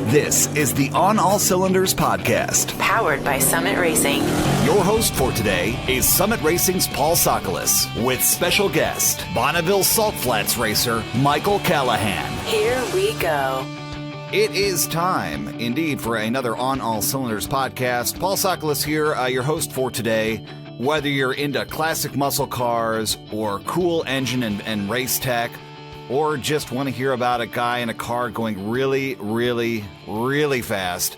This is the On All Cylinders podcast, powered by Summit Racing. Your host for today is Summit Racing's Paul Sokolis, with special guest, Bonneville Salt Flats racer Michael Callahan. Here we go. It is time, indeed, for another On All Cylinders podcast. Paul Sokolis here, your host for today. Whether you're into classic muscle cars or cool engine and race tech, or just want to hear about a guy in a car going really, really, really fast,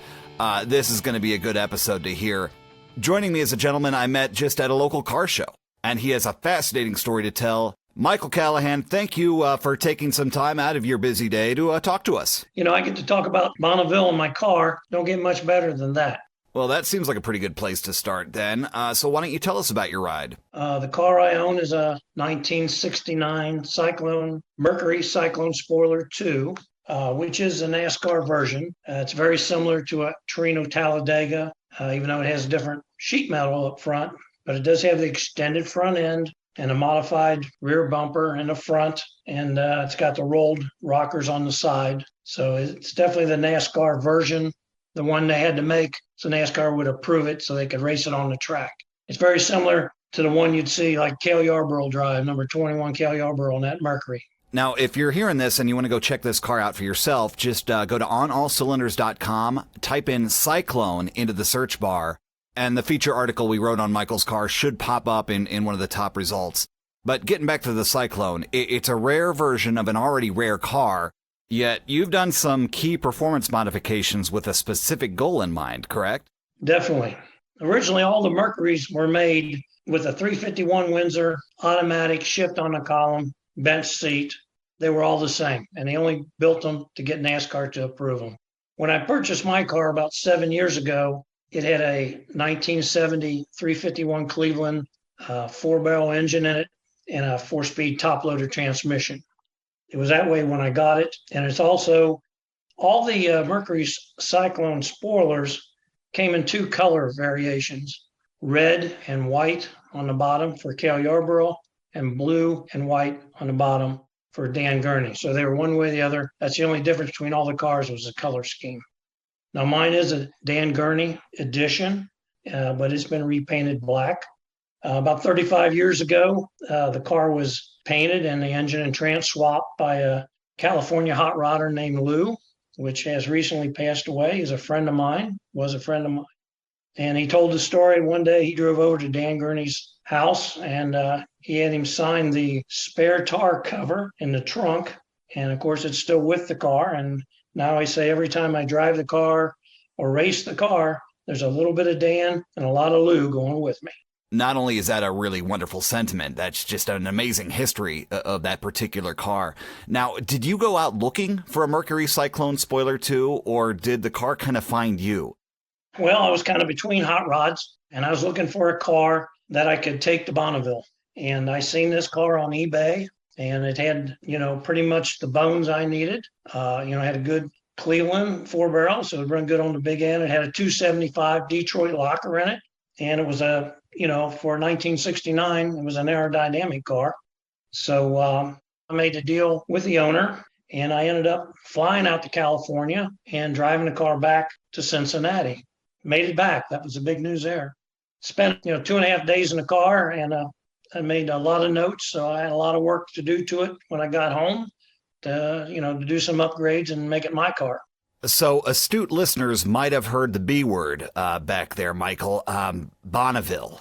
this is going to be a good episode to hear. Joining me is a gentleman I met just at a local car show, and he has a fascinating story to tell. Michael Callahan, thank you for taking some time out of your busy day to talk to us. You know, I get to talk about Bonneville in my car. Don't get much better than that. Well, that seems like a pretty good place to start then. So why don't you tell us about your ride? The car I own is a 1969 Mercury Cyclone Spoiler II, which is a NASCAR version. It's very similar to a Torino Talladega, even though it has different sheet metal up front. But it does have the extended front end and a modified rear bumper in the front. And it's got the rolled rockers on the side. So it's definitely the NASCAR version, the one they had to make so NASCAR would approve it so they could race it on the track. It's very similar to the one you'd see like Cale Yarborough drive, number 21 Cale Yarborough on that Mercury. Now, if you're hearing this and you want to go check this car out for yourself, just go to OnAllCylinders.com, type in Cyclone into the search bar, and the feature article we wrote on Michael's car should pop up in one of the top results. But getting back to the Cyclone, it's a rare version of an already rare car, yet you've done some key performance modifications with a specific goal in mind, correct? Definitely. Originally, all the Mercurys were made with a 351 Windsor automatic shift on the column, bench seat. They were all the same, and they only built them to get NASCAR to approve them. When I purchased my car about 7 years ago, it had a 1970 351 Cleveland 4-barrel engine in it and a 4-speed top-loader transmission. It was that way when I got it. And it's also, all the Mercury Cyclone spoilers came in 2 color variations, red and white on the bottom for Cale Yarborough and blue and white on the bottom for Dan Gurney. So they were one way or the other. That's the only difference between all the cars was the color scheme. Now mine is a Dan Gurney edition, but it's been repainted black. About 35 years ago, the car was painted and the engine and trans swapped by a California hot rodder named Lou, which has recently passed away. He's a friend of mine, was a friend of mine. And he told the story one day he drove over to Dan Gurney's house and he had him sign the spare tar cover in the trunk. And of course, it's still with the car. And now I say every time I drive the car or race the car, there's a little bit of Dan and a lot of Lou going with me. Not only is that a really wonderful sentiment, that's just an amazing history of that particular car. Now, did you go out looking for a Mercury Cyclone Spoiler II, or did the car kind of find you? Well, I was kind of between hot rods, and I was looking for a car that I could take to Bonneville. And I seen this car on eBay, and it had, pretty much the bones I needed. It had a good Cleveland 4-barrel, so it run good on the big end. It had a 275 Detroit locker in it, and it was for 1969, it was an aerodynamic car. So I made a deal with the owner, and I ended up flying out to California and driving the car back to Cincinnati. Made it back. That was the big news there. Spent 2.5 days in the car, and I made a lot of notes. So I had a lot of work to do to it when I got home to do some upgrades and make it my car. So astute listeners might have heard the B word back there, Michael, Bonneville.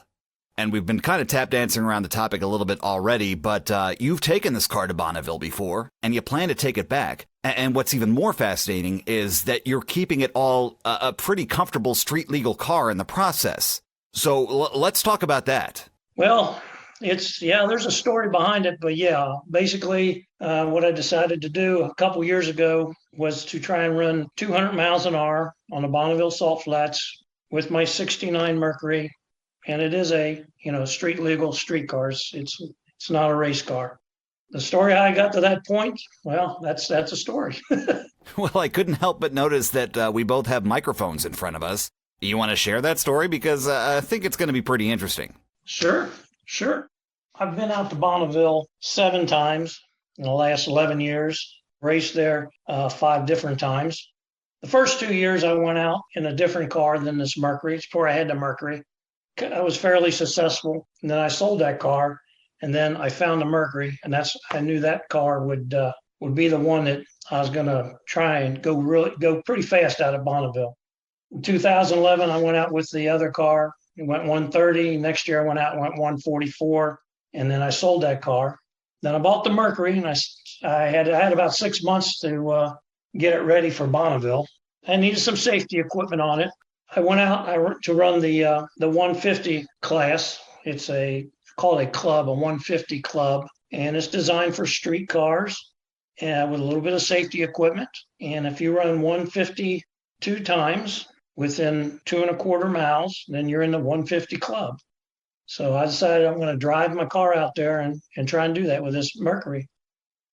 And we've been kind of tap dancing around the topic a little bit already, but you've taken this car to Bonneville before, and you plan to take it back. And what's even more fascinating is that you're keeping it all a pretty comfortable street legal car in the process. So let's talk about that. Well, there's a story behind it, but basically what I decided to do a couple years ago was to try and run 200 miles an hour on the Bonneville Salt Flats with my 69 Mercury. And it is a, street legal street cars. It's not a race car. The story how I got to that point, well, that's a story. Well, I couldn't help but notice that we both have microphones in front of us. You want to share that story? Because I think it's going to be pretty interesting. Sure. I've been out to Bonneville 7 times in the last 11 years, raced there 5 different times. The first 2 years I went out in a different car than this Mercury. It's before I had the Mercury. I was fairly successful. And then I sold that car, and then I found the Mercury, and I knew that car would be the one that I was going to try and go pretty fast out of Bonneville. In 2011, I went out with the other car. It went 130. Next year, I went out and went 144, and then I sold that car. Then I bought the Mercury, and I had about 6 months to get it ready for Bonneville. I needed some safety equipment on it. I went out to run the 150 class. It's called a club, a 150 club, and it's designed for street cars and with a little bit of safety equipment. And if you run 150 2 times within 2.25 miles, then you're in the 150 club. So I decided I'm going to drive my car out there and try and do that with this Mercury.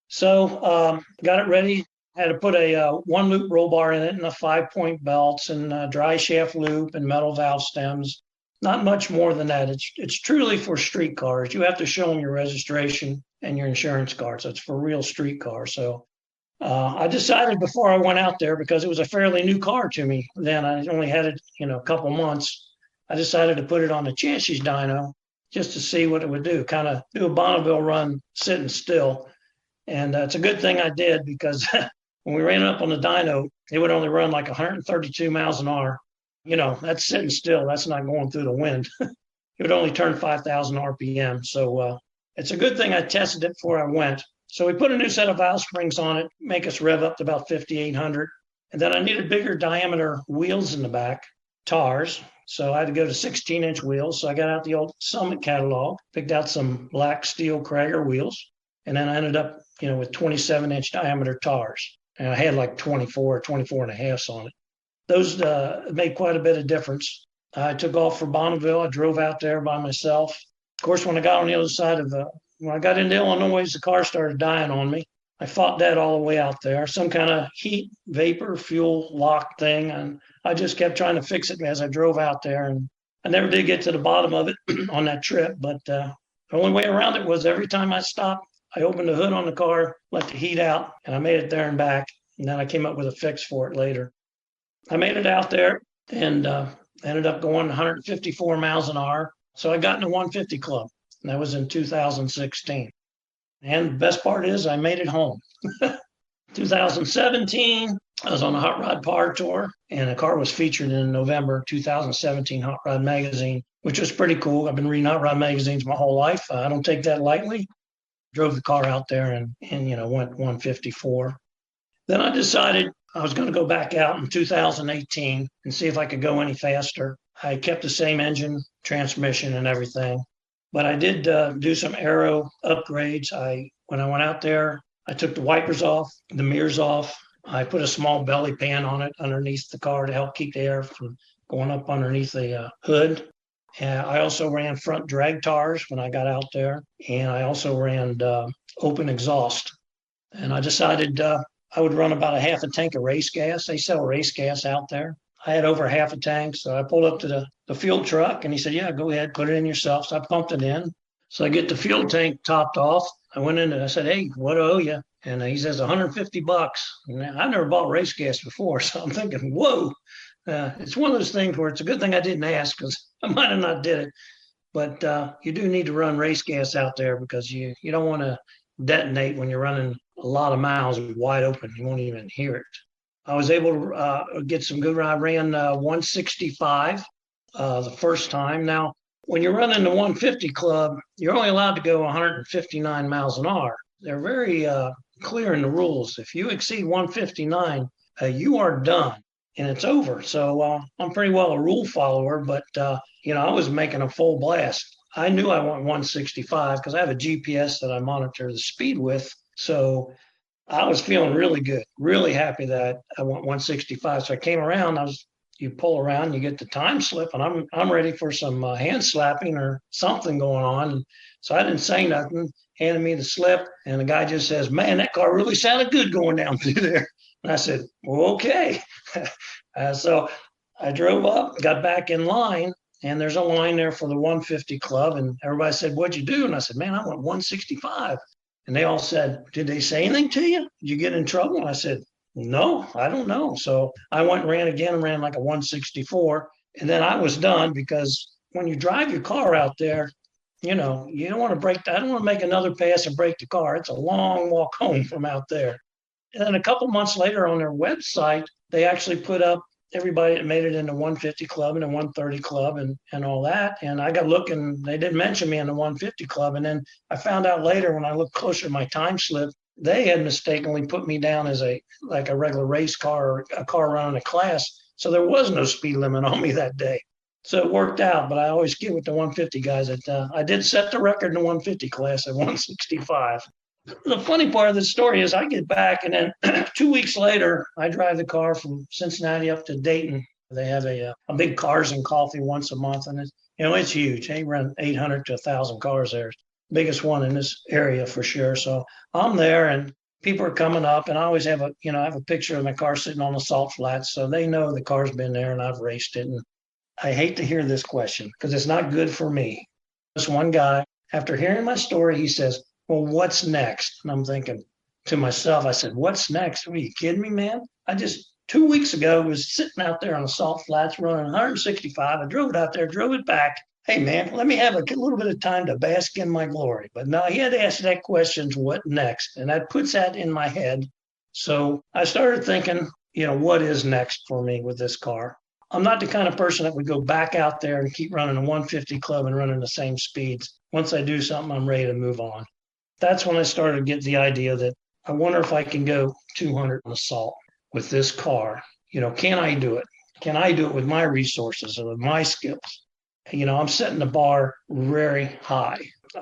So got it ready. Had to put a 1-loop roll bar in it and a 5-point belts and dry shaft loop and metal valve stems. Not much more than that. It's truly for street cars. You have to show them your registration and your insurance card. So it's for real street cars. So I decided before I went out there, because it was a fairly new car to me then, I only had it, a couple months. I decided to put it on the chassis dyno just to see what it would do, kind of do a Bonneville run sitting still. And it's a good thing I did, because when we ran it up on the dyno, it would only run like 132 miles an hour. That's sitting still. That's not going through the wind. It would only turn 5,000 RPM. So it's a good thing I tested it before I went. So we put a new set of valve springs on it, make us rev up to about 5,800. And then I needed bigger diameter wheels in the back, TARs. So I had to go to 16-inch wheels. So I got out the old Summit catalog, picked out some black steel Krager wheels. And then I ended up, with 27-inch diameter TARs. And I had like 24 and a half on it. Those made quite a bit of difference. I took off for Bonneville. I drove out there by myself. Of course, when I got on the other side when I got into Illinois, the car started dying on me. I fought that all the way out there. Some kind of heat, vapor, fuel lock thing. And I just kept trying to fix it as I drove out there. And I never did get to the bottom of it on that trip. But the only way around it was every time I stopped, I opened the hood on the car, let the heat out, and I made it there and back. And then I came up with a fix for it later. I made it out there and ended up going 154 miles an hour. So I got in the 150 club, and that was in 2016. And the best part is I made it home. 2017, I was on a Hot Rod Power Tour, and the car was featured in November 2017 Hot Rod Magazine, which was pretty cool. I've been reading Hot Rod magazines my whole life. I don't take that lightly. Drove the car out there and went 154. Then I decided I was going to go back out in 2018 and see if I could go any faster. I kept the same engine, transmission, and everything. But I did do some aero upgrades. When I went out there, I took the wipers off, the mirrors off. I put a small belly pan on it underneath the car to help keep the air from going up underneath the hood. And I also ran front drag tires when I got out there. And I also ran open exhaust. And I decided I would run about a half a tank of race gas. They sell race gas out there. I had over half a tank. So I pulled up to the fuel truck, and he said, yeah, go ahead, put it in yourself. So I pumped it in. So I get the fuel tank topped off. I went in and I said, hey, what do I owe you? And he says, $150. And I've never bought race gas before. So I'm thinking, whoa. It's one of those things where it's a good thing I didn't ask, because I might have not did it. But you do need to run race gas out there, because you don't want to detonate when you're running a lot of miles wide open. You won't even hear it. I was able to get some good. I ran 165 the first time. Now, when you're running the 150 club, you're only allowed to go 159 miles an hour. They're very clear in the rules. If you exceed 159, you are done and it's over. So I'm pretty well a rule follower, but I was making a full blast. I knew I went 165 because I have a GPS that I monitor the speed with. So I was feeling really good, really happy that I went 165. So I came around. You pull around, you get the time slip, and I'm ready for some hand slapping or something going on. And so I didn't say nothing. Handed me the slip, and the guy just says, "Man, that car really sounded good going down through there." And I said, "Well, okay." So I drove up, got back in line, and there's a line there for the 150 club, and everybody said, "What'd you do?" And I said, "Man, I went 165." And they all said, "Did they say anything to you? Did you get in trouble?" And I said, No, I don't know. So I went and ran again and ran like a 164. And then I was done because when you drive your car out there, you don't want to I don't want to make another pass and break the car. It's a long walk home from out there. And then a couple months later on their website, they actually put up everybody that made it in the 150 club and the 130 club and all that. And I got looking, they didn't mention me in the 150 club. And then I found out later when I looked closer at my time slip, they had mistakenly put me down as a regular race car or a car running a class. So there was no speed limit on me that day. So it worked out, but I always get with the 150 guys that I did set the record in the 150 class at 165. The funny part of the story is I get back and then 2 weeks later, I drive the car from Cincinnati up to Dayton. They have a big cars and coffee once a month, and it's huge. They run 800 to 1,000 cars there. Biggest one in this area for sure. So I'm there and people are coming up and I always have I have a picture of my car sitting on the salt flats. So they know the car's been there and I've raced it. And I hate to hear this question because it's not good for me. This one guy, after hearing my story, he says, well, what's next? And I'm thinking to myself, I said, what's next? Are you kidding me, man? I just 2 weeks ago was sitting out there on the salt flats running 165. I drove it out there, drove it back. Hey, man, let me have a little bit of time to bask in my glory. But no, he had to ask that question, what next? And that puts that in my head. So I started thinking, what is next for me with this car? I'm not the kind of person that would go back out there and keep running a 150 club and running the same speeds. Once I do something, I'm ready to move on. That's when I started to get the idea that I wonder if I can go 200 on the salt with this car. Can I do it? Can I do it with my resources or with my skills? I'm setting the bar very high.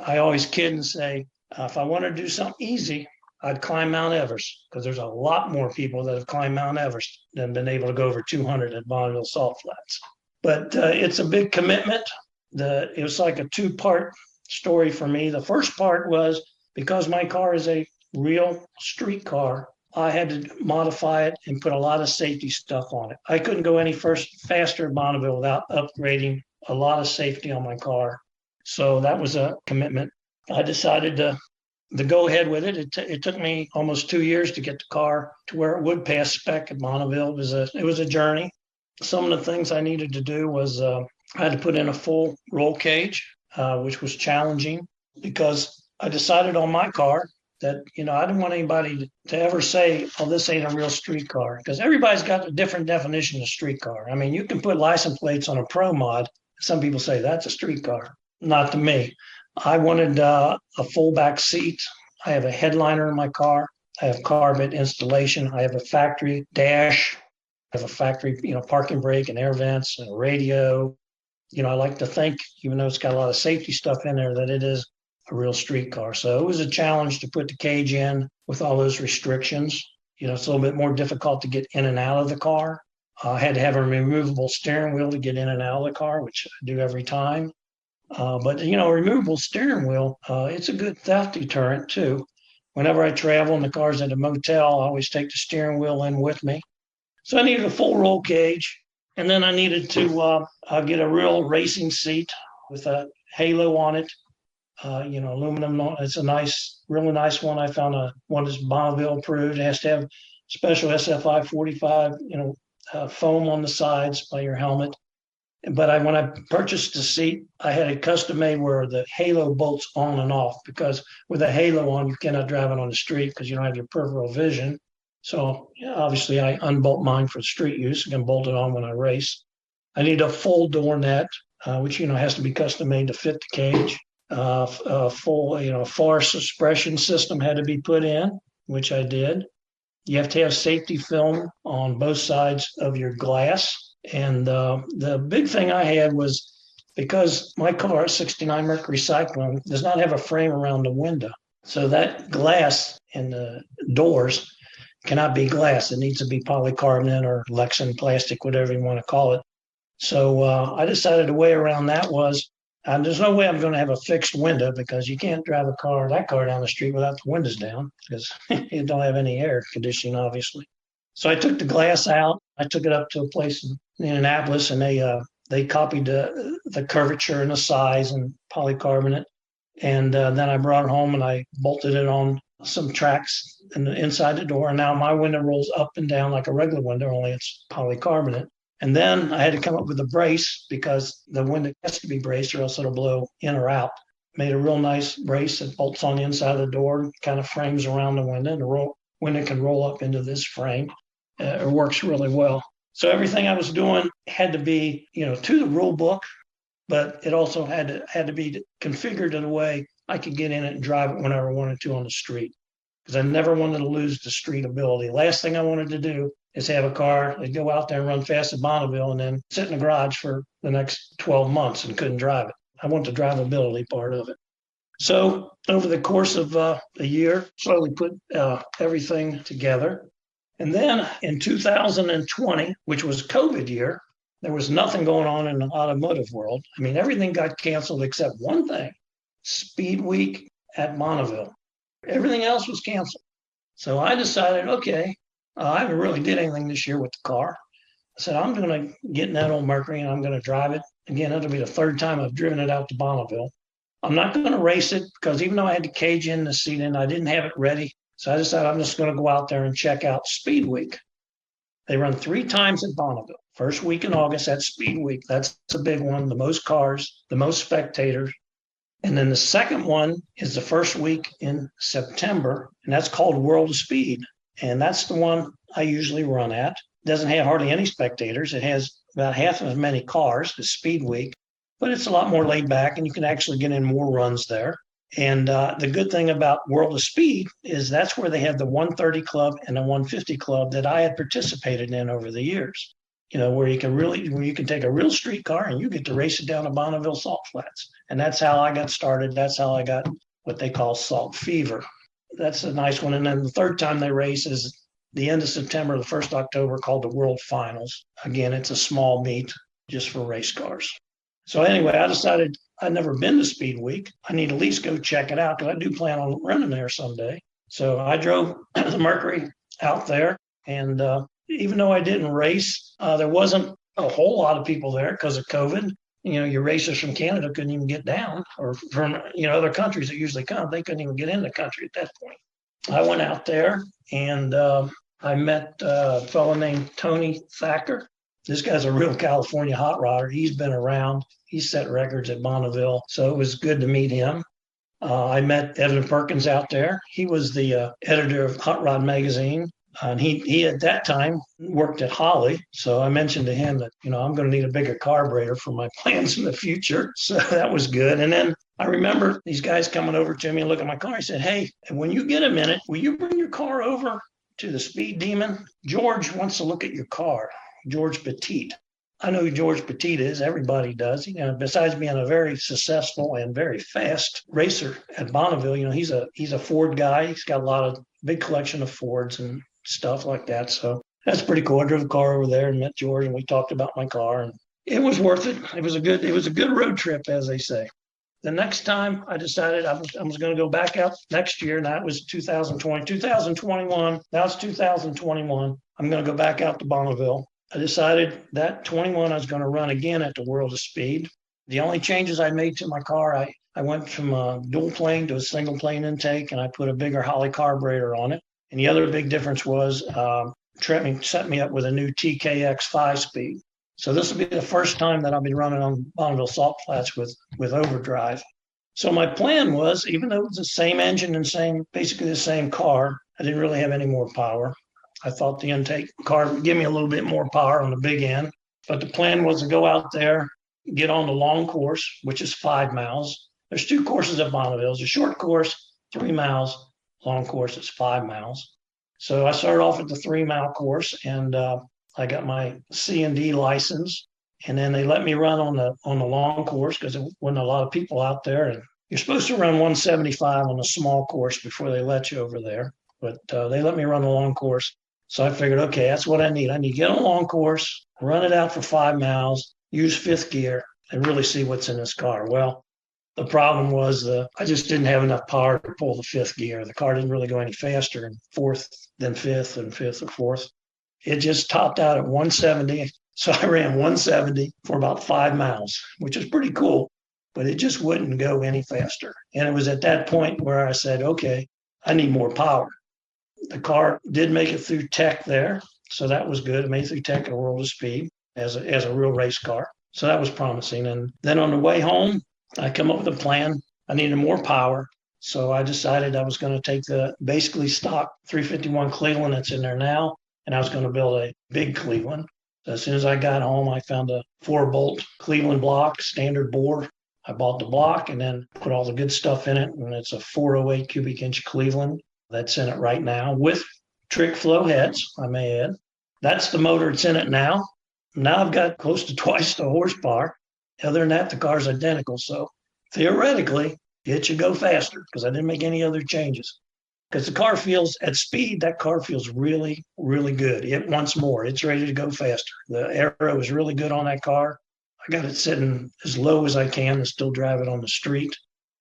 I always kid and say, if I want to do something easy, I'd climb Mount Everest because there's a lot more people that have climbed Mount Everest than been able to go over 200 at Bonneville Salt Flats. But it's a big commitment. It was like a two-part story for me. The first part was because my car is a real street car, I had to modify it and put a lot of safety stuff on it. I couldn't go any faster at Bonneville without upgrading a lot of safety on my car. So that was a commitment. I decided to go ahead with it. It took me almost 2 years to get the car to where it would pass spec at Bonneville. It was a journey. Some of the things I needed to do was I had to put in a full roll cage, which was challenging because I decided on my car that, I didn't want anybody to ever say, oh, this ain't a real street car, because everybody's got a different definition of street car. I mean, you can put license plates on a pro mod. Some people say that's a street car. Not to me. I wanted a full back seat. I have a headliner in my car. I have carpet installation. I have a factory dash. I have a factory, parking brake and air vents and a radio. I like to think, even though it's got a lot of safety stuff in there, that it is a real street car. So it was a challenge to put the cage in with all those restrictions. It's a little bit more difficult to get in and out of the car. I had to have a removable steering wheel to get in and out of the car, which I do every time. But a removable steering wheel, it's a good theft deterrent too. Whenever I travel and the car's at a motel, I always take the steering wheel in with me. So I needed a full roll cage. And then I needed to get a real racing seat with a halo on it. Aluminum. It's a really nice one. I found one that's Bonneville approved. It has to have special SFI 45, foam on the sides by your helmet. But when I purchased the seat, I had it custom made where the halo bolts on and off, because with a halo on, you cannot drive it on the street because you don't have your peripheral vision. So obviously I unbolt mine for street use. I can bolt it on when I race. I need a full door net, which, has to be custom made to fit the cage. A full, far suppression system had to be put in, which I did. You have to have safety film on both sides of your glass. And the big thing I had was, because my car, 69 Mercury Cyclone, does not have a frame around the window. So that glass in the doors cannot be glass. It needs to be polycarbonate or Lexan plastic, whatever you want to call it. So I decided the way around that was, there's no way I'm going to have a fixed window, because you can't drive that car down the street without the windows down, because you don't have any air conditioning, obviously. So I took the glass out. I took it up to a place in Indianapolis, and they copied the curvature and the size and polycarbonate. And then I brought it home and I bolted it on some tracks inside the door. And now my window rolls up and down like a regular window, only it's polycarbonate. And then I had to come up with a brace because the window has to be braced or else it'll blow in or out. Made a real nice brace that bolts on the inside of the door, kind of frames around the window. The window can roll up into this frame. It works really well. So everything I was doing had to be, to the rule book, but it also had to be configured in a way I could get in it and drive it whenever I wanted to on the street, because I never wanted to lose the street ability. Last thing I wanted to do is have a car that go out there and run fast at Bonneville and then sit in the garage for the next 12 months and couldn't drive it. I want the drivability part of it. So over the course of a year, slowly put everything together. And then in 2020, which was COVID year, there was nothing going on in the automotive world. I mean, everything got canceled except one thing, Speed Week at Bonneville. Everything else was canceled. So I decided, okay, I haven't really did anything this year with the car. I said, I'm going to get in that old Mercury and I'm going to drive it. Again, it'll be the third time I've driven it out to Bonneville. I'm not going to race it because even though I had the cage in, the seat in, I didn't have it ready. So I decided I'm just going to go out there and check out Speed Week. They run 3 times at Bonneville. First week in August, that's Speed Week. That's a big one, the most cars, the most spectators. And then the second one is the first week in September, and that's called World of Speed. And that's the one I usually run at. It doesn't have hardly any spectators. It has about half as many cars as Speed Week, but it's a lot more laid back, and you can actually get in more runs there. And the good thing about World of Speed is that's where they have the 130 Club and the 150 Club that I had participated in over the years. Where you can take a real street car and you get to race it down to Bonneville Salt Flats. And that's how I got started. That's how I got what they call salt fever. That's a nice one. And then the third time they race is the end of September, the 1st October, called the World Finals. Again, it's a small meet just for race cars. So anyway, I decided I'd never been to Speed Week. I need to at least go check it out because I do plan on running there someday. So I drove the Mercury out there, and even though I didn't race, there wasn't a whole lot of people there because of COVID. Your racers from Canada couldn't even get down, or from other countries that usually come, they couldn't even get in the country at that point. I went out there and I met a fellow named Tony Thacker. This guy's a real California hot rodder. He's been around. He's set records at Bonneville, so it was good to meet him. I met Evan Perkins out there. He was the editor of Hot Rod Magazine. And he at that time worked at Holly. So I mentioned to him that, I'm going to need a bigger carburetor for my plans in the future. So that was good. And then I remember these guys coming over to me and looking at my car. I said, hey, when you get a minute, will you bring your car over to the Speed Demon? George wants to look at your car, George Petit. I know who George Petit is. Everybody does. Besides being a very successful and very fast racer at Bonneville, he's a Ford guy. He's got a lot of big collection of Fords and stuff like that. So that's pretty cool. I drove the car over there and met George, and we talked about my car, and it was worth it. It was a good road trip, as they say. The next time I decided I was going to go back out next year, and that was 2020, 2021. Now it's 2021. I'm going to go back out to Bonneville. I decided that 21 I was going to run again at the World of Speed. The only changes I made to my car, I went from a dual plane to a single plane intake, and I put a bigger Holly carburetor on it. And the other big difference was Trent set me up with a new TKX 5-speed. So this will be the first time that I'll be running on Bonneville Salt Flats with overdrive. So my plan was, even though it was the same engine and basically the same car, I didn't really have any more power. I thought the intake car would give me a little bit more power on the big end. But the plan was to go out there, get on the long course, which is 5 miles. There's 2 courses at Bonneville. There's a short course, 3 miles. Long course is 5 miles. So I started off at the 3-mile course, and I got my C&D license. And then they let me run on the long course because there wasn't a lot of people out there. And you're supposed to run 175 on the small course before they let you over there. But they let me run the long course. So I figured, okay, that's what I need. I need to get on a long course, run it out for 5 miles, use 5th gear, and really see what's in this car. Well, the problem was I just didn't have enough power to pull the 5th gear. The car didn't really go any faster in 4th than 5th and 5th or 4th. It just topped out at 170. So I ran 170 for about 5 miles, which is pretty cool, but it just wouldn't go any faster. And it was at that point where I said, okay, I need more power. The car did make it through tech there, so that was good. It made it through tech at World of Speed as a real race car. So that was promising. And then on the way home, I come up with a plan. I needed more power. So I decided I was going to take the basically stock 351 Cleveland that's in there now, and I was going to build a big Cleveland. So as soon as I got home, I found a 4-bolt Cleveland block, standard bore. I bought the block and then put all the good stuff in it. And it's a 408 cubic inch Cleveland that's in it right now with trick flow heads, I may add. That's the motor that's in it now. Now I've got close to twice the horsepower. Other than that, the car's identical. So theoretically, it should go faster because I didn't make any other changes. Because the car feels at speed, that car feels really, really good. It wants more. It's ready to go faster. The Aero is really good on that car. I got it sitting as low as I can to still drive it on the street.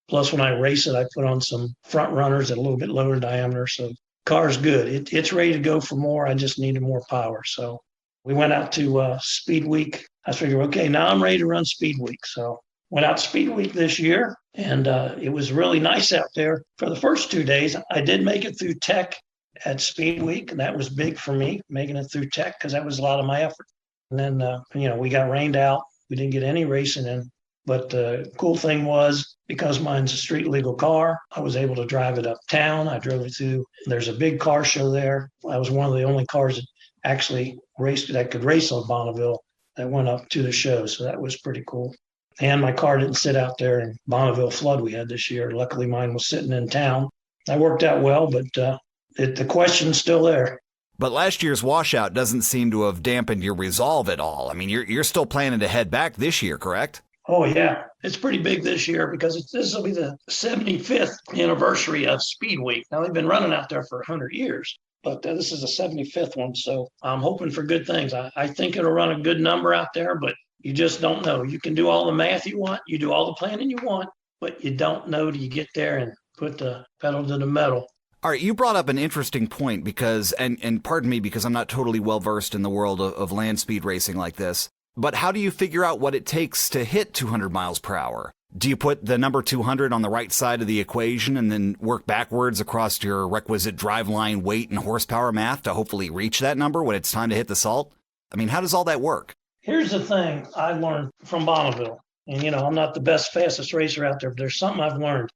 Plus, when I race it, I put on some front runners at a little bit lower diameter. So car's good. It's ready to go for more. I just needed more power. So we went out to Speed Week. I figured, okay, now I'm ready to run Speed Week. So went out to Speed Week this year, and it was really nice out there. For the first 2 days, I did make it through tech at Speed Week, and that was big for me, making it through tech, because that was a lot of my effort. And then, we got rained out. We didn't get any racing in. But the cool thing was, because mine's a street legal car, I was able to drive it uptown. I drove it through. There's a big car show there. I was one of the only cars that actually raced that could race on Bonneville that went up to the show. So that was pretty cool. And my car didn't sit out there in Bonneville flood we had this year. Luckily, mine was sitting in town. That worked out well, but the question's still there. But last year's washout doesn't seem to have dampened your resolve at all. I mean, you're still planning to head back this year, correct? Oh, yeah. It's pretty big this year because this will be the 75th anniversary of Speed Week. Now, they've been running out there for 100 years, but this is the 75th one. So I'm hoping for good things. I think it'll run a good number out there, but you just don't know. You can do all the math you want. You do all the planning you want, but you don't know till you get there and put the pedal to the metal. All right, you brought up an interesting point because, and pardon me because I'm not totally well-versed in the world of land speed racing like this, but how do you figure out what it takes to hit 200 miles per hour? Do you put the number 200 on the right side of the equation and then work backwards across your requisite driveline weight and horsepower math to hopefully reach that number when it's time to hit the salt? I mean, how does all that work? Here's the thing I learned from Bonneville. And, I'm not the best, fastest racer out there, but there's something I've learned.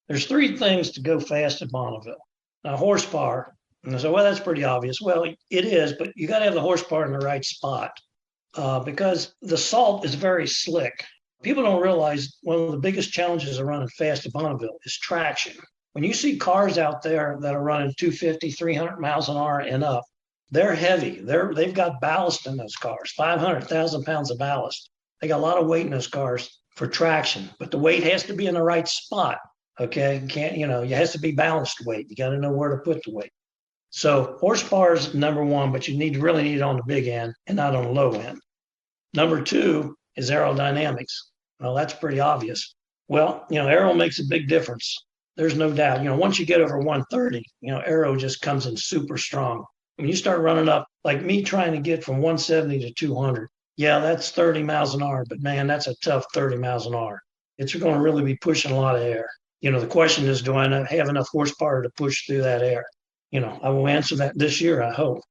There's 3 things to go fast at Bonneville. Now, horsepower. And I said, well, that's pretty obvious. Well, it is, but you got to have the horsepower in the right spot because the salt is very slick. People don't realize one of the biggest challenges of running fast at Bonneville is traction. When you see cars out there that are running 250, 300 miles an hour and up, they're heavy. They've got ballast in those cars, 500,000 pounds of ballast. They got a lot of weight in those cars for traction, but the weight has to be in the right spot. Okay, it has to be balanced weight. You got to know where to put the weight. So horsepower is number 1, but you really need it on the big end and not on the low end. Number 2 is aerodynamics. Well, that's pretty obvious. Well, aero makes a big difference. There's no doubt. Once you get over 130, aero just comes in super strong. When you start running up, like me trying to get from 170 to 200, yeah, that's 30 miles an hour, but man, that's a tough 30 miles an hour. It's going to really be pushing a lot of air. The question is, do I have enough horsepower to push through that air? I will answer that this year, I hope.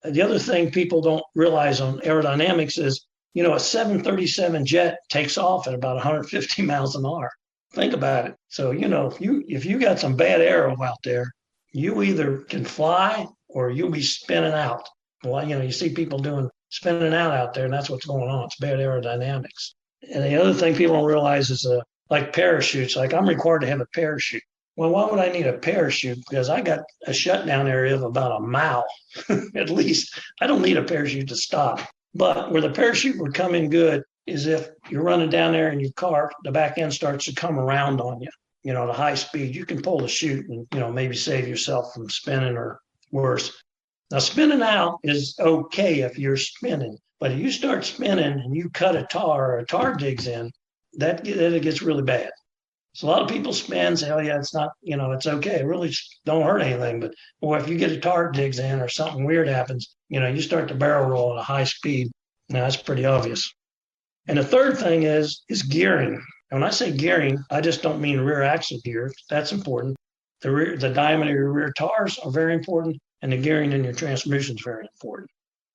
The other thing people don't realize on aerodynamics is, a 737 jet takes off at about 150 miles an hour. Think about it. So, if you got some bad aero out there, you either can fly or you'll be spinning out. Well, you see people doing spinning out there, and that's what's going on. It's bad aerodynamics. And the other thing people don't realize is like parachutes. Like I'm required to have a parachute. Well, why would I need a parachute? Because I got a shutdown area of about a mile, at least. I don't need a parachute to stop. But where the parachute would come in good is if you're running down there in your car, the back end starts to come around on you, at a high speed. You can pull the chute and, maybe save yourself from spinning or worse. Now, spinning out is okay if you're spinning. But if you start spinning and you cut a tar or a tar digs in, that it gets really bad. So a lot of people spin, say, oh, yeah, it's not, it's okay. It really don't hurt anything. But boy, if you get a tar digs in or something weird happens, you start to barrel roll at a high speed. Now, that's pretty obvious. And the third thing is gearing. And when I say gearing, I just don't mean rear axle gear. That's important. The diameter of your rear tires are very important, and the gearing in your transmission is very important.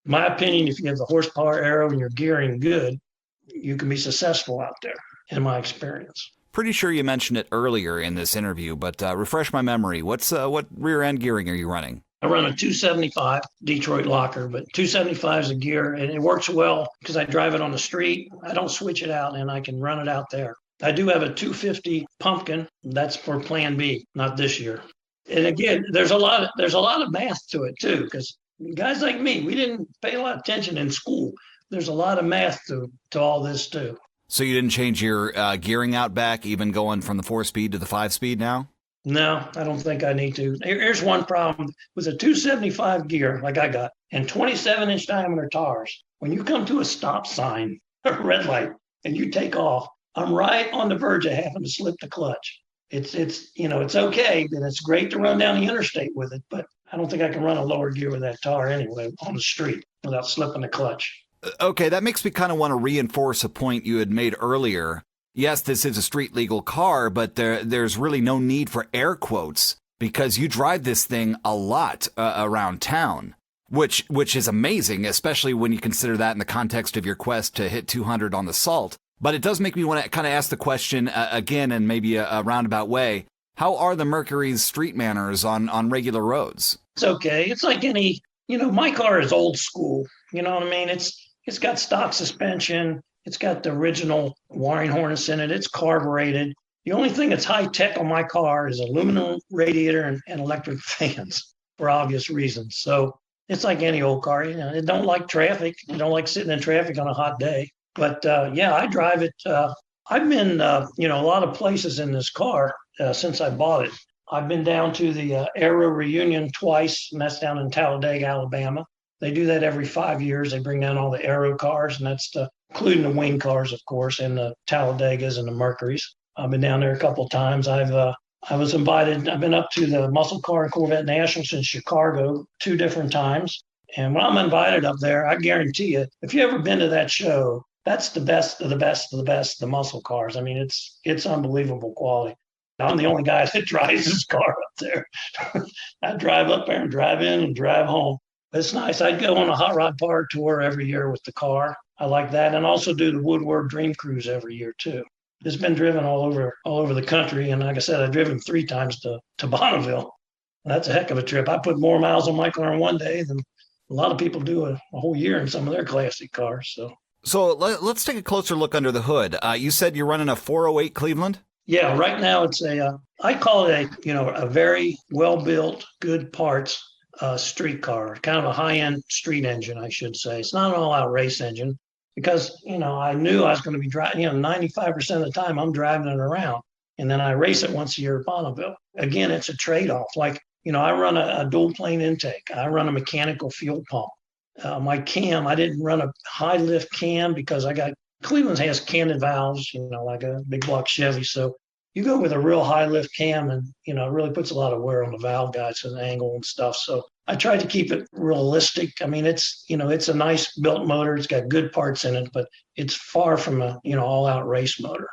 In my opinion, if you have the horsepower, aero, and your gearing good, you can be successful out there, in my experience. Pretty sure you mentioned it earlier in this interview, but refresh my memory. What rear end gearing are you running? I run a 275 Detroit locker, but 275 is a gear, and it works well because I drive it on the street. I don't switch it out, and I can run it out there. I do have a 250 pumpkin. That's for Plan B, not this year. And again, there's a lot of math to it too, because guys like me, we didn't pay a lot of attention in school. There's a lot of math to all this too. So you didn't change your gearing out back, even going from the 4-speed to the 5-speed now? No, I don't think I need to. Here's one problem with a 275 gear like I got and 27-inch diameter tires. When you come to a stop sign, a red light, and you take off, I'm right on the verge of having to slip the clutch. It's okay, but it's great to run down the interstate with it, but I don't think I can run a lower gear with that tire anyway on the street without slipping the clutch. Okay, that makes me kind of want to reinforce a point you had made earlier. Yes, this is a street legal car, but there's really no need for air quotes because you drive this thing a lot around town, which is amazing, especially when you consider that in the context of your quest to hit 200 on the Salt. But it does make me want to kind of ask the question again in maybe a roundabout way. How are the Mercury's street manners on regular roads? It's okay. It's like any, my car is old school. You know what I mean? It's got stock suspension. It's got the original wiring harness in it. It's carbureted. The only thing that's high tech on my car is aluminum radiator and electric fans for obvious reasons. So it's like any old car. It don't like traffic. It don't like sitting in traffic on a hot day. But I drive it. I've been, a lot of places in this car since I bought it. I've been down to the Aero reunion twice, and that's down in Talladega, Alabama. They do that every 5 years. They bring down all the Aero cars, and that's including the wing cars, of course, and the Talladegas and the Mercurys. I've been down there a couple of times. I was invited. I've been up to the Muscle Car and Corvette Nationals in Chicago 2 different times. And when I'm invited up there, I guarantee you, if you've ever been to that show, that's the best of the best of the best, the muscle cars. I mean, it's unbelievable quality. I'm the only guy that drives this car up there. I drive up there and drive in and drive home. It's nice. I'd go on a hot rod par tour every year with the car. I like that, and also do the Woodward Dream Cruise every year too. It's been driven all over the country, and like I said, I've driven 3 times to Bonneville. That's a heck of a trip. I put more miles on my car in one day than a lot of people do a whole year in some of their classic cars. So let's take a closer look under the hood. You said you're running a 408 Cleveland? Yeah, right now it's I call it a very well-built, good parts street car, kind of a high-end street engine, I should say. It's not an all-out race engine because, I knew I was going to be driving, 95% of the time I'm driving it around. And then I race it once a year at Bonneville. Again, it's a trade-off. Like, I run a dual plane intake. I run a mechanical fuel pump. My cam, I didn't run a high lift cam because Cleveland has canted valves, like a big block Chevy. So you go with a real high lift cam and, it really puts a lot of wear on the valve guides and angle and stuff. So I tried to keep it realistic. I mean, it's a nice built motor. It's got good parts in it, but it's far from a, all out race motor.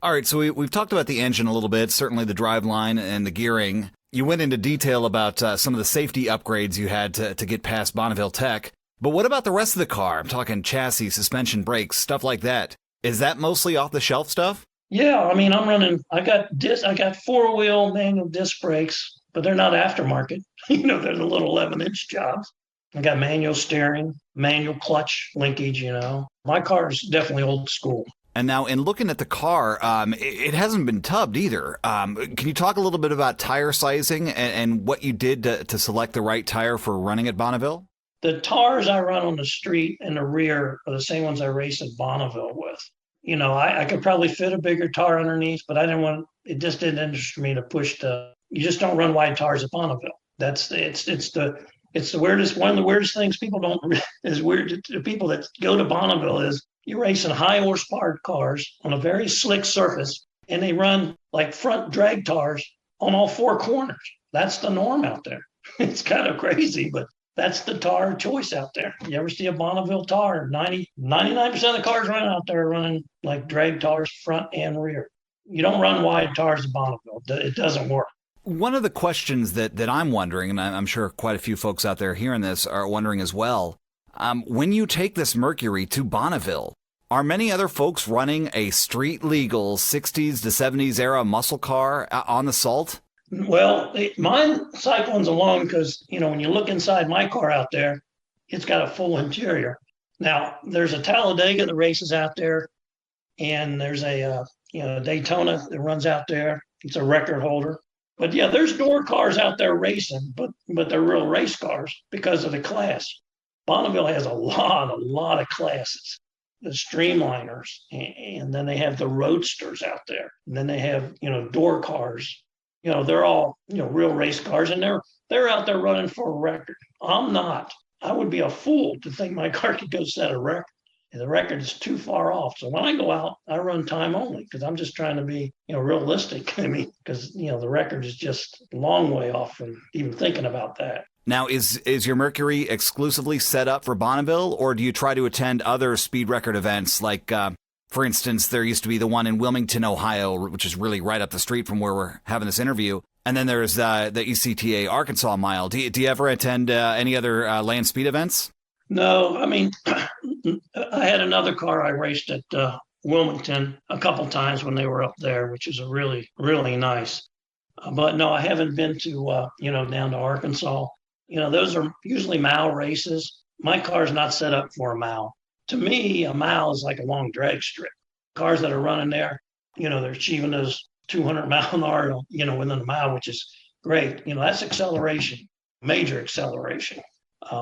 All right. So we've talked about the engine a little bit, certainly the driveline and the gearing. You went into detail about some of the safety upgrades you had to get past Bonneville Tech. But what about the rest of the car? I'm talking chassis, suspension, brakes, stuff like that. Is that mostly off-the-shelf stuff? Yeah, I mean, I got 4-wheel manual disc brakes, but they're not aftermarket. They're the little 11-inch jobs. I got manual steering, manual clutch linkage, My car is definitely old school. And now in looking at the car, it hasn't been tubbed either. Can you talk a little bit about tire sizing and what you did to select the right tire for running at Bonneville? The tires I run on the street in the rear are the same ones I race at Bonneville with. I could probably fit a bigger tire underneath, but it just didn't interest me to push you just don't run wide tires at Bonneville. It's the weirdest, one of the weirdest things is weird to people that go to Bonneville is you're racing high horsepower cars on a very slick surface and they run like front drag tires on all 4 corners. That's the norm out there. It's kind of crazy, but that's the tar choice out there. You ever see a Bonneville tar? 99% of the cars running out there are running like drag tars front and rear. You don't run wide tars at Bonneville. It doesn't work. One of the questions that I'm wondering, and I'm sure quite a few folks out there hearing this are wondering as well, when you take this Mercury to Bonneville, are many other folks running a street-legal 60s to 70s era muscle car on the Salt? Well, mine Cyclone's alone because, when you look inside my car out there, it's got a full interior. Now, there's a Talladega that races out there, and there's a Daytona that runs out there. It's a record holder. But yeah, there's door cars out there racing, but they're real race cars because of the class. Bonneville has a lot of classes. The Streamliners, and then they have the Roadsters out there. And then they have, door cars. They're all, real race cars, and they're out there running for a record. I'm not. I would be a fool to think my car could go set a record. And the record is too far off. So when I go out, I run time only because I'm just trying to be, realistic. Because, the record is just a long way off from even thinking about that. Now, is your Mercury exclusively set up for Bonneville, or do you try to attend other speed record events? Like, for instance, there used to be the one in Wilmington, Ohio, which is really right up the street from where we're having this interview. And then there's the ECTA Arkansas Mile. Do you ever attend any other land speed events? No, I had another car I raced at Wilmington a couple times when they were up there, which is really, really nice. But no, I haven't been to, down to Arkansas. Those are usually mile races. My car's not set up for a mile. To me, a mile is like a long drag strip. Cars that are running there, they're achieving those 200 mile an hour, within a mile, which is great. That's acceleration, major acceleration.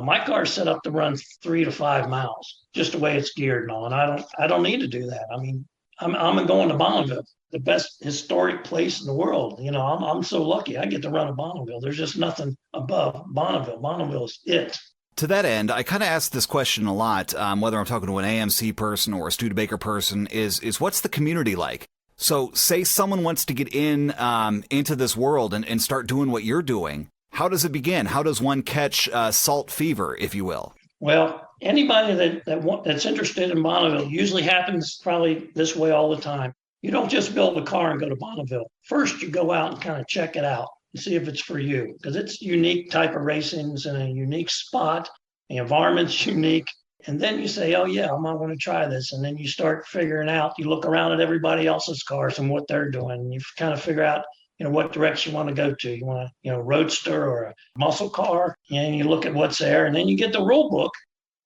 My car's set up to run 3 to 5 miles, just the way it's geared and all. And I don't need to do that. I'm going to Bonneville, the best historic place in the world. I'm so lucky. I get to run a Bonneville. There's just nothing above Bonneville. Bonneville is it. To that end, I kind of ask this question a lot, whether I'm talking to an AMC person or a Studebaker person, is what's the community like? So say someone wants to get into this world and start doing what you're doing. How does it begin? How does one catch salt fever, if you will? Well, anybody that's interested in Bonneville usually happens probably this way all the time. You don't just build a car and go to Bonneville. First, you go out and kind of check it out and see if it's for you, because it's unique type of racing. It's in a unique spot. The environment's unique. And then you say, oh, yeah, I might want to try this. And then you start figuring out, you look around at everybody else's cars and what they're doing. And you kind of figure out, what direction you want to go to. You want a roadster or a muscle car, and you look at what's there. And then you get the rule book.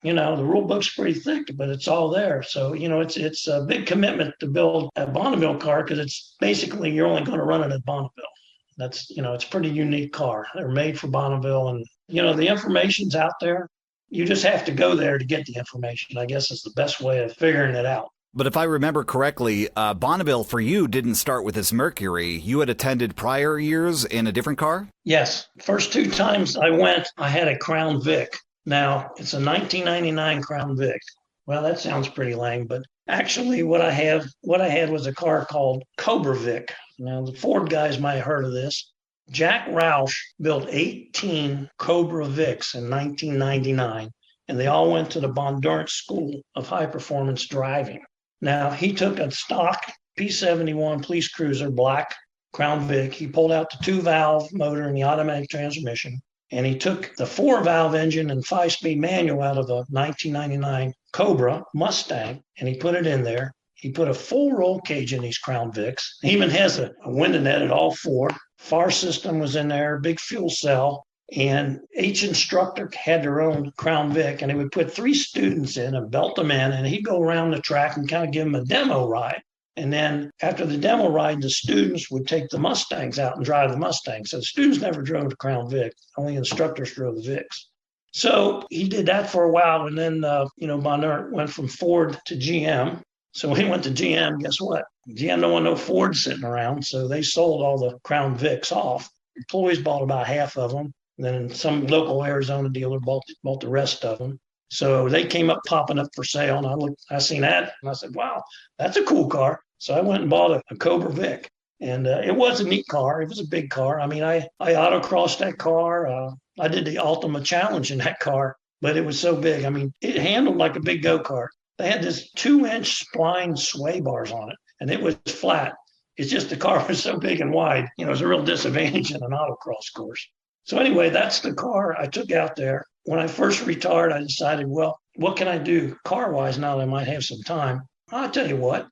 The rule book's pretty thick, but it's all there. So, it's a big commitment to build a Bonneville car because it's basically you're only going to run it at Bonneville. That's, it's a pretty unique car. They're made for Bonneville. And, the information's out there. You just have to go there to get the information, I guess is the best way of figuring it out. But if I remember correctly, Bonneville for you didn't start with this Mercury. You had attended prior years in a different car? Yes. First 2 times I went, I had a Crown Vic. Now, it's a 1999 Crown Vic. Well, that sounds pretty lame, but actually what I had was a car called Cobra Vic. Now, the Ford guys might have heard of this. Jack Roush built 18 Cobra Vics in 1999, and they all went to the Bondurant School of High Performance Driving. Now, he took a stock P71 police cruiser, black Crown Vic. He pulled out the 2-valve motor and the automatic transmission, and he took the 4-valve engine and 5-speed manual out of the 1999 Cobra Mustang, and he put it in there. He put a full roll cage in these Crown Vics. He even has a window net at all 4. FAR system was in there, big fuel cell, and each instructor had their own Crown Vic, and he would put 3 students in and belt them in, and he'd go around the track and kind of give them a demo ride. And then after the demo ride, the students would take the Mustangs out and drive the Mustangs. So the students never drove the Crown Vic, only instructors drove the Vics. So he did that for a while, and then, Bonneville went from Ford to GM. So when he went to GM, guess what? GM don't want no Ford sitting around, so they sold all the Crown Vics off. Employees bought about half of them. Then some local Arizona dealer bought the rest of them. So they came up popping up for sale, and I seen that, and I said, wow, that's a cool car. So I went and bought a Cobra Vic, and it was a neat car. It was a big car. I autocrossed that car. I did the Ultima Challenge in that car, but it was so big. It handled like a big go-kart. They had this 2-inch spline sway bars on it, and it was flat. It's just the car was so big and wide, it was a real disadvantage in an autocross course. So anyway, that's the car I took out there. When I first retired, I decided, well, what can I do car-wise now that I might have some time? I'll tell you what,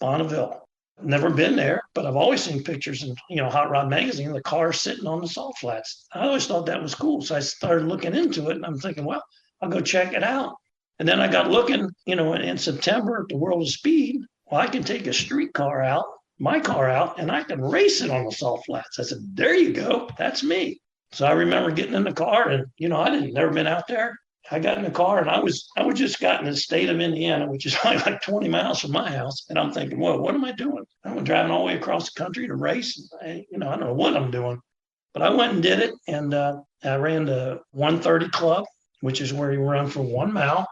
Bonneville. Never been there, but I've always seen pictures in, Hot Rod Magazine, the car sitting on the salt flats. I always thought that was cool. So I started looking into it and I'm thinking, well, I'll go check it out. And then I got looking, in September at the World of Speed. Well, I can take a street car out, my car out, and I can race it on the salt flats. I said, there you go. That's me. So I remember getting in the car and, never been out there. I got in the car and I was just got in the state of Indiana, which is only like 20 miles from my house. And I'm thinking, well, what am I doing? I'm driving all the way across the country to race. I don't know what I'm doing. But I went and did it. And I ran the 130 club, which is where you run for 1 mile.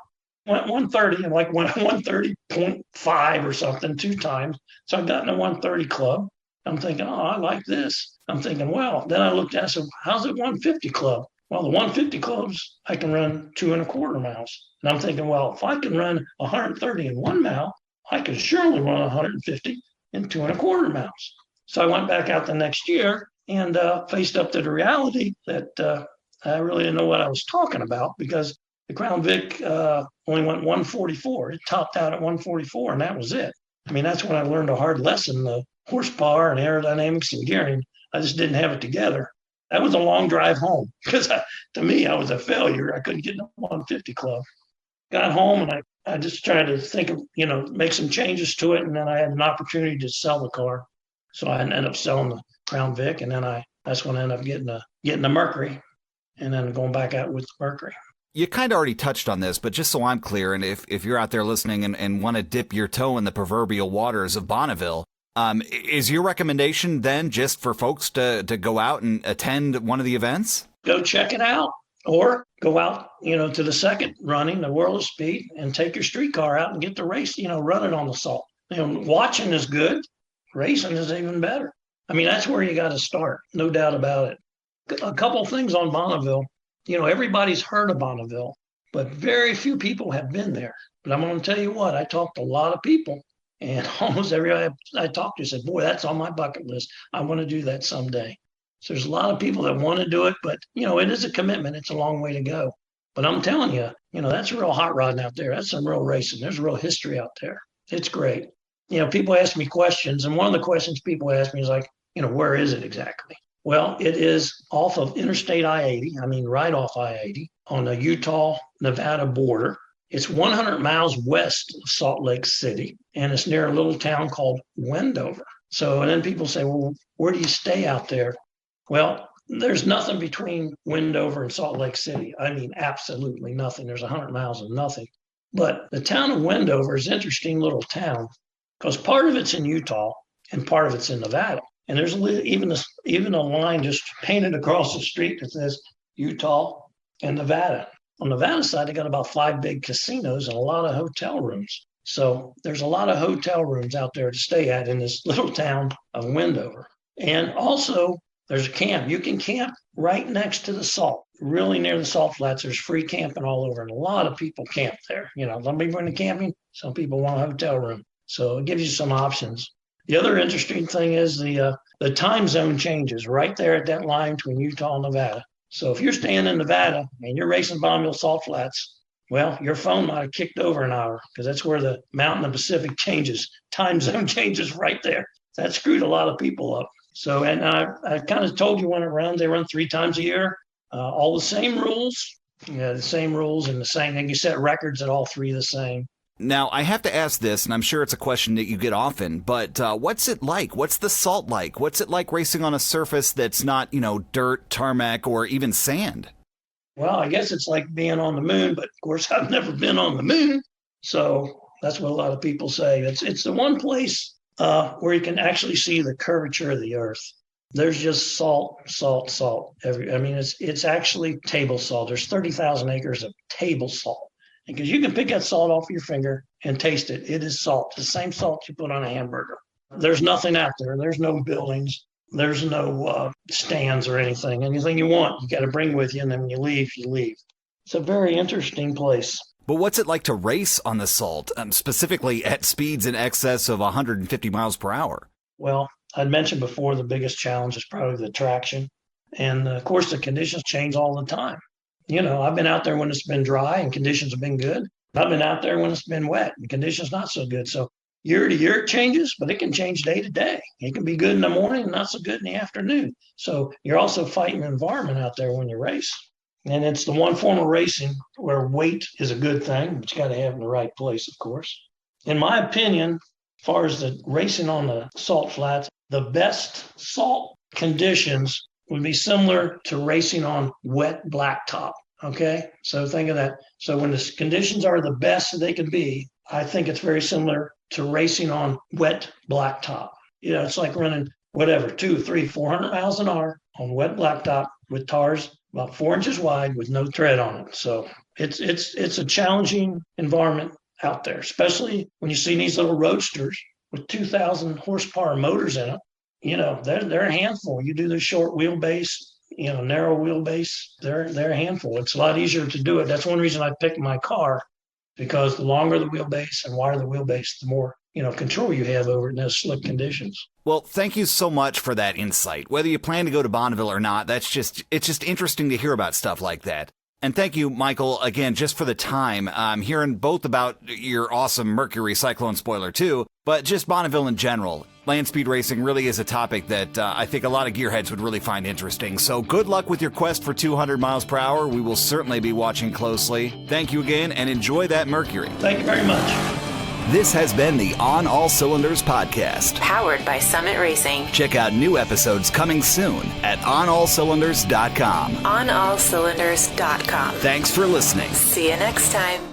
Went 130 and went 130.5 or something 2 times. So I got in the 130 club. I'm thinking, oh, I like this. I'm thinking, well, then I looked at it, so how's it 150 club? Well, the 150 clubs, I can run 2.25 miles. And I'm thinking, well, if I can run 130 in 1 mile, I can surely run 150 in 2.25 miles. So I went back out the next year and faced up to the reality that I really didn't know what I was talking about because the Crown Vic only went 144. It topped out at 144, and that was it. I mean, that's when I learned a hard lesson, the horsepower and aerodynamics and gearing. I just didn't have it together. That was a long drive home because to me, I was a failure. I couldn't get in the 150 club. Got home and I just tried to think of, make some changes to it. And then I had an opportunity to sell the car. So I ended up selling the Crown Vic. And then that's when I ended up getting the Mercury and then going back out with the Mercury. You kind of already touched on this, but just so I'm clear, and if you're out there listening and want to dip your toe in the proverbial waters of Bonneville, is your recommendation then just for folks to go out and attend one of the events? Go check it out or go out, to the second running, the World of Speed, and take your street car out and get the race, run it on the salt. Watching is good. Racing is even better. I mean, that's where you got to start. No doubt about it. A couple of things on Bonneville. Everybody's heard of Bonneville, but very few people have been there. But I'm going to tell you what, I talked to a lot of people. And almost everybody I talked to said, boy, that's on my bucket list. I want to do that someday. So there's a lot of people that want to do it, but, it is a commitment. It's a long way to go. But I'm telling you, that's real hot rodding out there. That's some real racing. There's real history out there. It's great. People ask me questions. And one of the questions people ask me is like, where is it exactly? Well, it is off of Interstate I-80. Right off I-80 on the Utah-Nevada border. It's 100 miles west of Salt Lake City, and it's near a little town called Wendover. So, and then people say, well, where do you stay out there? Well, there's nothing between Wendover and Salt Lake City. Absolutely nothing. There's 100 miles of nothing. But the town of Wendover is an interesting little town because part of it's in Utah and part of it's in Nevada. And there's even a line just painted across the street that says Utah and Nevada. On the Nevada side, they got about 5 big casinos and a lot of hotel rooms. So there's a lot of hotel rooms out there to stay at in this little town of Wendover. And also, there's a camp. You can camp right next to the salt, really near the salt flats. There's free camping all over, and a lot of people camp there. Some people into camping, some people want a hotel room. So it gives you some options. The other interesting thing is the time zone changes right there at that line between Utah and Nevada. So if you're staying in Nevada and you're racing Bonneville Salt Flats, well, your phone might have kicked over an hour because that's where the Mountain and Pacific changes. Time zone changes right there. That screwed a lot of people up. So, and I kind of told you when it runs, they run 3 times a year. All the same rules. The same rules and the same thing. You set records at all 3 the same. Now, I have to ask this, and I'm sure it's a question that you get often, but what's it like? What's the salt like? What's it like racing on a surface that's not, dirt, tarmac, or even sand? Well, I guess it's like being on the moon, but of course I've never been on the moon. So that's what a lot of people say. It's the one place where you can actually see the curvature of the earth. There's just salt. It's actually table salt. There's 30,000 acres of table salt. Because you can pick that salt off your finger and taste it. It is salt, the same salt you put on a hamburger. There's nothing out there. There's no buildings. There's no stands or anything. Anything you want, you got to bring with you. And then when you leave, you leave. It's a very interesting place. But what's it like to race on the salt, specifically at speeds in excess of 150 miles per hour? Well, I'd mentioned before the biggest challenge is probably the traction. And of course, the conditions change all the time. I've been out there when it's been dry and conditions have been good. I've been out there when it's been wet and conditions not so good. So year to year it changes, but it can change day to day. It can be good in the morning and not so good in the afternoon. So you're also fighting the environment out there when you race. And it's the one form of racing where weight is a good thing, but you got to have it in the right place, of course. In my opinion, as far as the racing on the salt flats, the best salt conditions would be similar to racing on wet blacktop. Okay, so think of that. So when the conditions are the best that they can be, I think it's very similar to racing on wet blacktop. It's like running 200, 300, 400 miles an hour on wet blacktop with tires about 4 inches wide with no tread on it. So it's a challenging environment out there, especially when you see these little roadsters with 2,000 horsepower motors in them. They're a handful. You do the short wheelbase, narrow wheelbase, they're a handful. It's a lot easier to do it. That's one reason I picked my car, because the longer the wheelbase and wider the wheelbase, the more, control you have over it in those slick conditions. Well, thank you so much for that insight. Whether you plan to go to Bonneville or not, it's just interesting to hear about stuff like that. And thank you, Michael, again, just for the time. I'm hearing both about your awesome Mercury Cyclone Spoiler II, but just Bonneville in general. Land speed racing really is a topic that I think a lot of gearheads would really find interesting. So good luck with your quest for 200 miles per hour. We will certainly be watching closely. Thank you again, and enjoy that Mercury. Thank you very much. This has been the On All Cylinders podcast, Powered by Summit Racing. Check out new episodes coming soon at OnAllCylinders.com. OnAllCylinders.com. Thanks for listening. See you next time.